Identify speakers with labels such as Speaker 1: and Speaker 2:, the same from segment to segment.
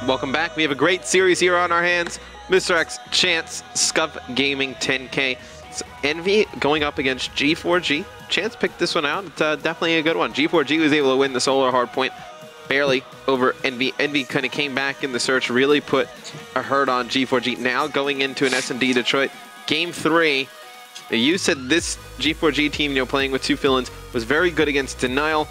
Speaker 1: Welcome back. We have a great series here on our hands. Mr. X, Chance, Scuff Gaming 10K. It's Envy going up against G4G. Chance picked this one out. It's definitely a good one. G4G was able to win the solar hardpoint barely over Envy. Envy kind of came back in the search, really put a hurt on G4G. Now going into an S&D Detroit. Game 3. You said this G4G team, playing with two fill-ins, was very good against Denial.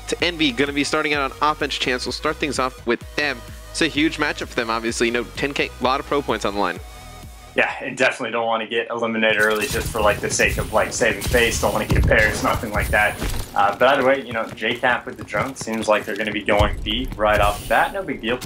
Speaker 1: To Envy, going to be starting out on offense. Chance will start things off with them. It's a huge matchup for them, obviously. 10K, a lot of pro points on the line.
Speaker 2: Yeah, and definitely don't want to get eliminated early just for the sake of saving face. Don't want to get pairs, nothing like that. But either way, JCap with the drone seems like they're going to be going B right off the bat. No big deal.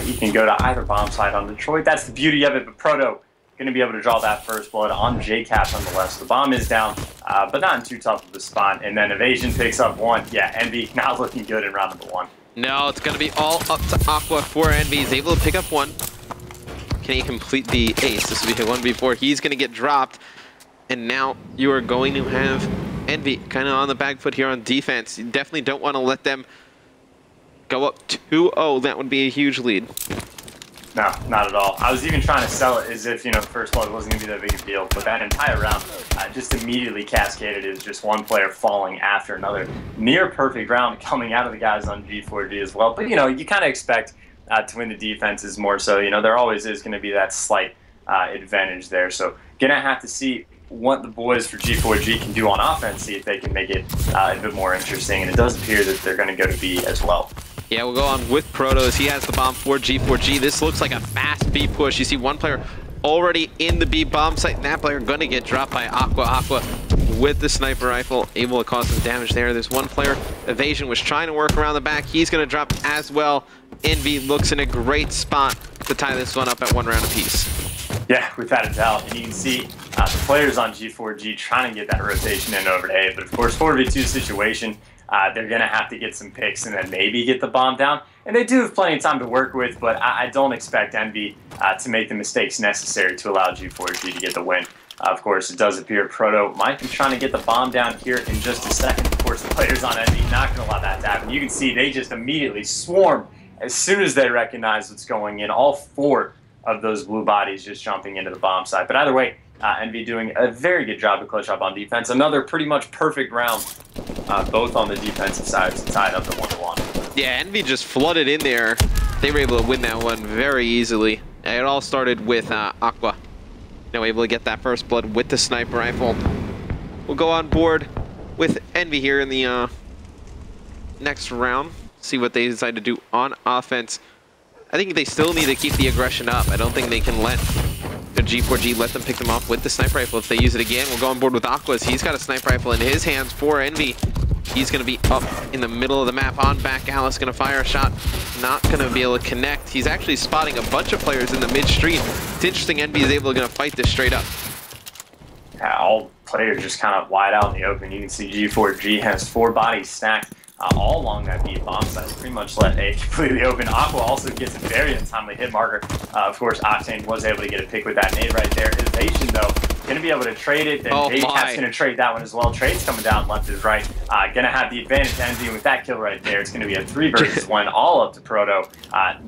Speaker 2: You can go to either bomb side on Detroit. That's the beauty of it. But Proto going to be able to draw that first blood on JCap nonetheless. The bomb is down, but not in too tough of a spot. And then Evasion picks up one. Yeah, Envy not looking good in round number 1.
Speaker 1: No, it's going to be all up to Aqua for Envy. He's able to pick up one. Can he complete the ace? This will be 1v4. He's going to get dropped. And now you are going to have Envy kind of on the back foot here on defense. You definitely don't want to let them go up 2-0. That would be a huge lead.
Speaker 2: No, not at all. I was even trying to sell it as if, first blood wasn't going to be that big a deal. But that entire round just immediately cascaded as just one player falling after another. Near perfect round coming out of the guys on G4G as well. But, you kind of expect to win the defenses more so. There always is going to be that slight advantage there. So, going to have to see what the boys for G4G can do on offense, see if they can make it a bit more interesting. And it does appear that they're going to go to B as well.
Speaker 1: Yeah, we'll go on with Protos. He has the bomb for G4G. This looks like a fast B push. You see one player already in the B bomb site, and that player going to get dropped by Aqua. Aqua with the sniper rifle, able to cause some damage there. There's one player, Evasion, was trying to work around the back. He's going to drop as well. Envy looks in a great spot to tie this one up at 1 round apiece.
Speaker 2: Yeah, without a doubt. And you can see the players on G4G trying to get that rotation in over to A. But of course, 4v2 situation, they're going to have to get some picks and then maybe get the bomb down. And they do have plenty of time to work with, but I don't expect Envy to make the mistakes necessary to allow G4G to get the win. Of course, it does appear Proto might be trying to get the bomb down here in just a second. Of course, the players on Envy not going to allow that to happen. You can see they just immediately swarm as soon as they recognize what's going in. All 4 of those blue bodies just jumping into the bomb side. But either way, Envy doing a very good job to clutch up on defense. Another pretty much perfect round, both on the defensive side, tied up at 1-1.
Speaker 1: Yeah, Envy just flooded in there. They were able to win that one very easily. It all started with Aqua. Able to get that first blood with the sniper rifle. We'll go on board with Envy here in the next round. See what they decide to do on offense. I think they still need to keep the aggression up. I don't think they can let the G4G let them pick them off with the sniper rifle. If they use it again, we'll go on board with Aquas. He's got a sniper rifle in his hands for Envy. He's going to be up in the middle of the map on back. Alice going to fire a shot. Not going to be able to connect. He's actually spotting a bunch of players in the midstream. It's interesting Envy is able to fight this straight up.
Speaker 2: Yeah, all players just kind of wide out in the open. You can see G4G has 4 bodies stacked all along that B bomb side. Pretty much let A completely open. Aqua also gets a very untimely hit marker. Of course, Octane was able to get a pick with that nade right there. Evasion, though, going to be able to trade it. Then JCap's going to trade that one as well. Trade's coming down left is right. Going to have the advantage Envy. And with that kill right there, it's going to be a 3 versus 1, all up to Proto.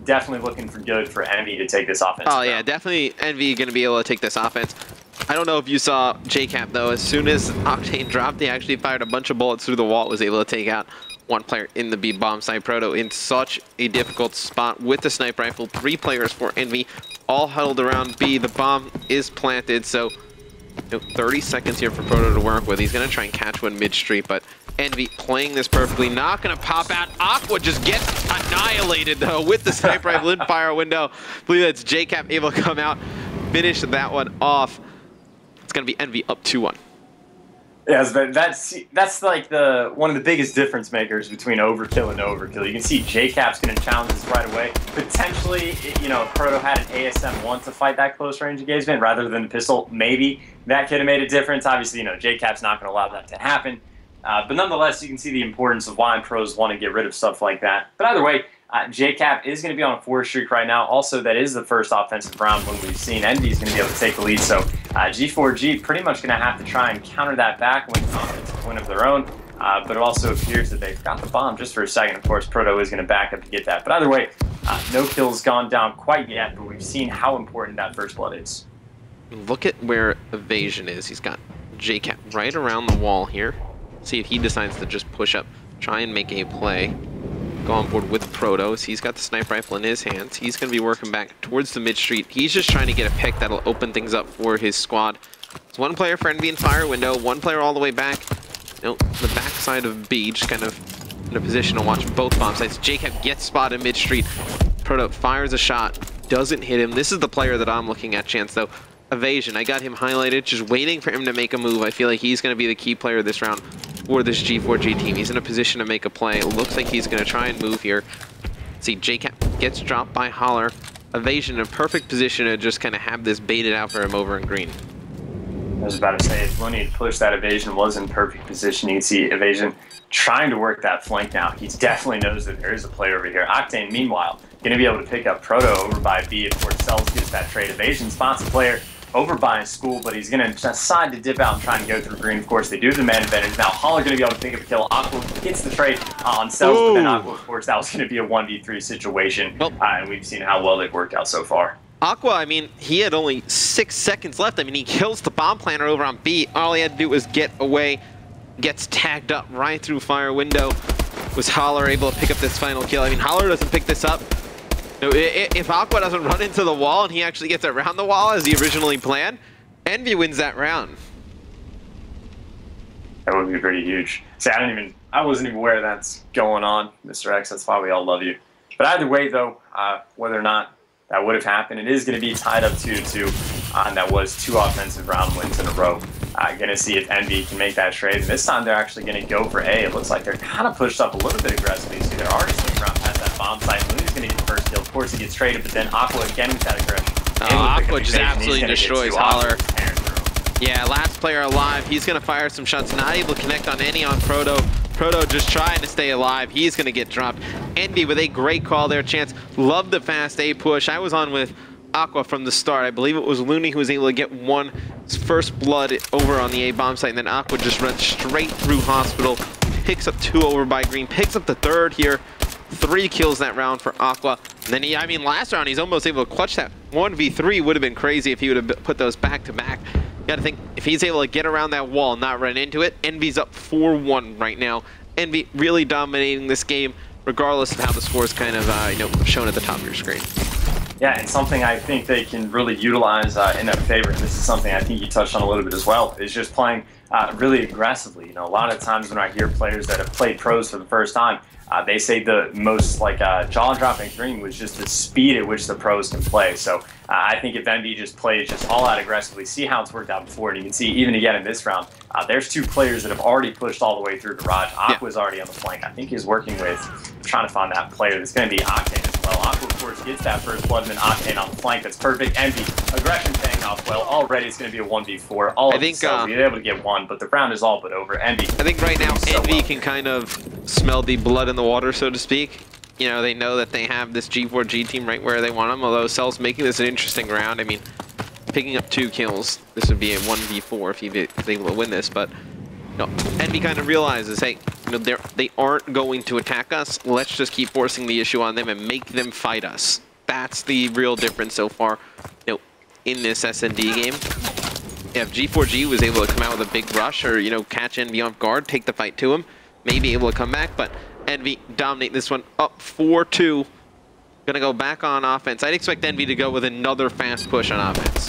Speaker 2: Definitely looking for good for Envy to take this offense.
Speaker 1: Oh, yeah, definitely Envy going to be able to take this offense. I don't know if you saw JCap, though. As soon as Octane dropped, he actually fired a bunch of bullets through the wall, was able to take out one player in the B bomb side. Proto in such a difficult spot with the sniper rifle. 3 players for Envy, all huddled around B. The bomb is planted, so 30 seconds here for Proto to work with. He's going to try and catch one mid-street, but Envy playing this perfectly. Not going to pop out. Aqua just gets annihilated, though, with the sniper rifle in fire window. I believe that's JCap able to come out, finish that one off. It's going to be Envy up 2-1.
Speaker 2: Yes, but that's like one of the biggest difference makers between overkill and no overkill. You can see JCap's going to challenge this right away. Potentially, if Proto had an ASM-1 to fight that close range engagement rather than the pistol, maybe that could have made a difference. Obviously, JCap's not going to allow that to happen. But nonetheless, you can see the importance of why pros want to get rid of stuff like that. But either way, JCap is going to be on a 4 streak right now. Also, that is the first offensive round when we've seen Envy is going to be able to take the lead. So G4G pretty much going to have to try and counter that back with an offensive win of their own. But it also appears that they've got the bomb just for a second. Of course, Proto is going to back up to get that. But either way, No kills gone down quite yet, but we've seen how important that first blood is.
Speaker 1: Look at where Evasion is. He's got JCap right around the wall here. See if he decides to just push up, try and make a play. Go on board with Protos. He's got the sniper rifle in his hands. He's going to be working back towards the mid-street. He's just trying to get a pick that'll open things up for his squad. It's one player for Envy in fire window, one player all the way back. No, the backside of B, just kind of in a position to watch both bomb sites. JCap gets spotted mid-street. Proto fires a shot, doesn't hit him. This is the player that I'm looking at, Chance, though. Evasion, I got him highlighted, just waiting for him to make a move. I feel like he's going to be the key player this round for this G4G team. He's in a position to make a play. It looks like he's going to try and move here. See, JCap gets dropped by Holler. Evasion in a perfect position to just kind of have this baited out for him over in green.
Speaker 2: I was about to say, if Looney had pushed that Evasion was in perfect position, you can see Evasion trying to work that flank now. He definitely knows that there is a player over here. Octane, meanwhile, going to be able to pick up Proto over by B. Of course, Cells gets that trade. Evasion spots a player over by his school, but he's going to decide to dip out and try and go through green. Of course, they do have the man advantage. Now, Holler going to be able to pick up a kill. Aqua gets the trade on Cells, but then Aqua, of course, that was going to be a 1v3 situation, and we've seen how well they've worked out so far.
Speaker 1: Aqua, I mean, he had only 6 seconds left. I mean, he kills the bomb planter over on B. All he had to do was get away, gets tagged up right through fire window. Was Holler able to pick up this final kill? I mean, Holler doesn't pick this up. No, if Aqua doesn't run into the wall and he actually gets around the wall as he originally planned, Envy wins that round.
Speaker 2: That would be pretty huge. See, I wasn't even aware that's going on, Mr. X. That's why we all love you. But either way, though, whether or not that would have happened, it is going to be tied up 2-2, and that was 2 offensive round wins in a row. Going to see if Envy can make that trade. And this time they're actually going to go for A. It looks like they're kind of pushed up a little bit aggressively. See, they're already sneaking around past that bomb site. Looney's going to get the first kill. Of course, he gets traded, but then Aqua again with that aggression.
Speaker 1: Aqua just absolutely destroys Holler. Yeah, last player alive. He's going to fire some shots. Not able to connect on any on Proto. Proto just trying to stay alive. He's going to get dropped. Envy with a great call there, Chance. Love the fast A push. I was on with Aqua from the start. I believe it was Looney who was able to get one first blood over on the A bomb site, and then Aqua just runs straight through Hospital, picks up 2 over by Green, picks up the 3rd here. 3 kills that round for Aqua. And then I mean, last round he's almost able to clutch that 1v3. Would have been crazy if he would have put those back to back. You gotta think, if he's able to get around that wall and not run into it, Envy's up 4-1 right now. Envy really dominating this game, regardless of how the score is kind of shown at the top of your screen.
Speaker 2: Yeah, and something I think they can really utilize in their favor, and this is something I think you touched on a little bit as well, is just playing really aggressively. You know, a lot of times when I hear players that have played pros for the first time, they say the most jaw-dropping thing was just the speed at which the pros can play. So I think if Envy just plays just all out aggressively, see how it's worked out before, and you can see even again in this round, there's 2 players that have already pushed all the way through Garage. Aqua's already on the flank. I think he's working with, trying to find that player that's going to be Octane as well. Aqua, of course, gets that first blood, and then Octane on the flank. That's perfect. Envy, aggression paying off well. Already it's going to be a 1v4. All of themselves, we're able to get 1, but the round is all but over. Envy.
Speaker 1: I think right now Envy can kind of smell the blood in the water, so to speak. You know, they know that they have this G4G team right where they want them, although Cell's making this an interesting round. I mean, picking up 2 kills, this would be a 1v4 if he's able to win this, but Envy kind of realizes, hey, they aren't going to attack us. Let's just keep forcing the issue on them and make them fight us. That's the real difference so far, in this S&D game. If G4G was able to come out with a big rush or, catch Envy off guard, take the fight to him, maybe able to come back, but Envy dominate this one up 4-2. Gonna go back on offense. I'd expect Envy to go with another fast push on offense.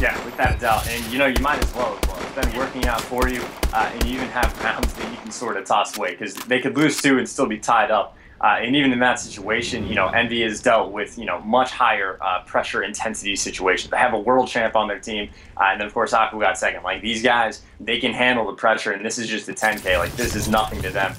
Speaker 2: Yeah, without a doubt. And you might as well. It's been working out for you, and you even have rounds that you can sort of toss away because they could lose 2 and still be tied up. And even in that situation, Envy has dealt with, much higher pressure intensity situations. They have a world champ on their team, and then of course Aqua got second. Like, these guys, they can handle the pressure, and this is just a 10K. Like, this is nothing to them.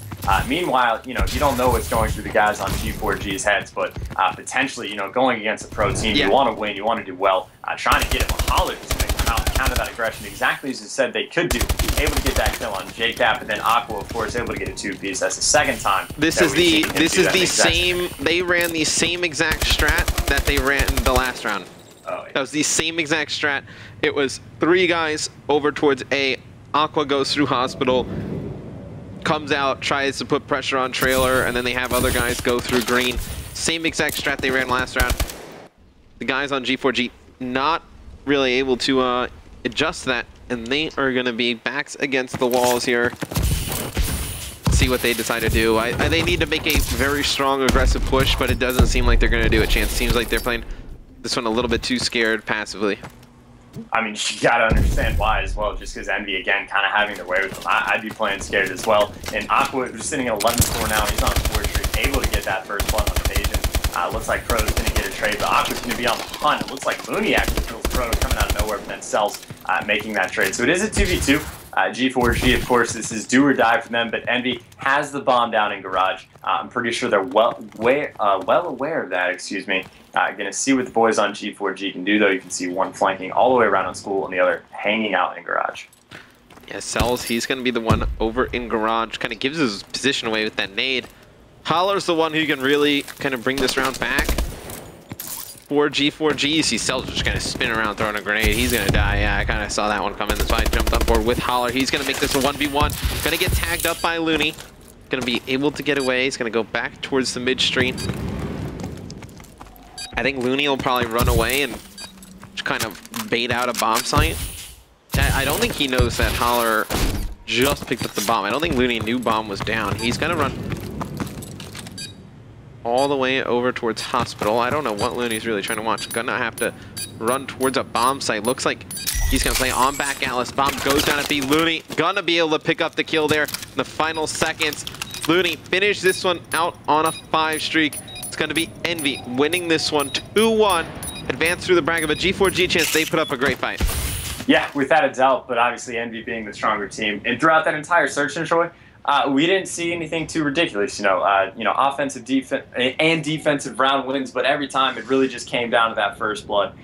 Speaker 2: Meanwhile, you don't know what's going through the guys on G4G's heads, but potentially, going against a pro team, you want to win, you want to do well. Trying to get him a Holler just to come out and counter that aggression exactly as you said they could do. Able to get that kill on JCap, and then Aqua, of course, able to get a 2-piece. That's the second time.
Speaker 1: This is the same. They ran the same exact strat that they ran the last round. Oh, yeah. That was the same exact strat. It was 3 guys over towards A. Aqua goes through Hospital, comes out, tries to put pressure on Trailer, and then they have other guys go through Green. Same exact strat they ran last round. The guys on G4G not really able to adjust that, and they are going to be backs against the walls here. See what they decide to do. They need to make a very strong, aggressive push, but it doesn't seem like they're going to do it. Chance seems like they're playing this one a little bit too scared passively.
Speaker 2: I mean, you gotta understand why as well, just because Envy, again, kind of having their way with them. I'd be playing scared as well. And Aqua, who's sitting at 11-4 now, he's on a 4 streak, able to get that first blood on evasion. Looks like Proto's going to get a trade, but Aqua's going to be on the hunt. It looks like Looney actually kills Proto coming out of nowhere, but then Cells making that trade. So it is a 2v2. G4G, of course, this is do or die for them, but Envy has the bomb down in Garage. I'm pretty sure they're well aware of that, excuse me. Going to see what the boys on G4G can do, though. You can see one flanking all the way around on School and the other hanging out in Garage.
Speaker 1: Yeah, Cells, he's going to be the one over in Garage. Kind of gives his position away with that nade. Holler's the one who can really kind of bring this round back. For G4G, you see Cells just going to spin around throwing a grenade. He's going to die. Yeah, I kind of saw that one coming. That's why I jumped on board with Holler. He's going to make this a 1v1. Going to get tagged up by Looney. Going to be able to get away. He's going to go back towards the midstream. I think Looney will probably run away and just kind of bait out a bomb site. I don't think he knows that Holler just picked up the bomb. I don't think Looney knew bomb was down. He's going to run all the way over towards Hospital. I don't know what Looney's really trying to watch. Gonna have to run towards a bomb site. Looks like he's gonna play on back Atlas. Bomb goes down at B. Looney gonna be able to pick up the kill there in the final seconds. Looney finished this one out on a 5 streak. It's gonna be Envy winning this one 2-1. Advance through the bracket, but G4G Chance, they put up a great fight.
Speaker 2: Yeah, without a doubt, but obviously Envy being the stronger team. And throughout that entire search and Troy, we didn't see anything too ridiculous, offensive, defensive round wins, but every time it really just came down to that first blood.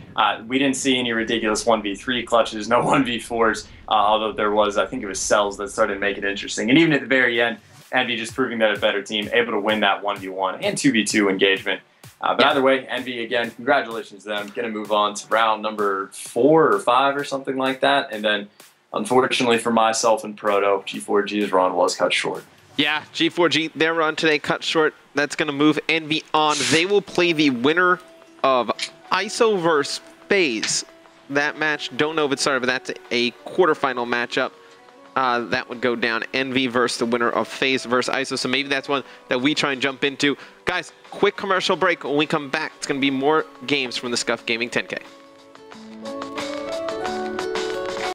Speaker 2: We didn't see any ridiculous 1v3 clutches, no 1v4s, although there was, I think it was Cells that started making it interesting. And even at the very end, Envy just proving that a better team, able to win that 1v1 and 2v2 engagement. But either way, Envy, again, congratulations to them. Going to move on to round number 4 or 5 or something like that, and then unfortunately for myself and Proto, G4G's run was cut short.
Speaker 1: Yeah, G4G, their run today cut short. That's going to move Envy on. They will play the winner of ISO versus FaZe. That match, don't know if it started, but that's a quarterfinal matchup. That would go down Envy versus the winner of FaZe versus ISO. So maybe that's one that we try and jump into. Guys, quick commercial break. When we come back, it's going to be more games from the Scuff Gaming 10K.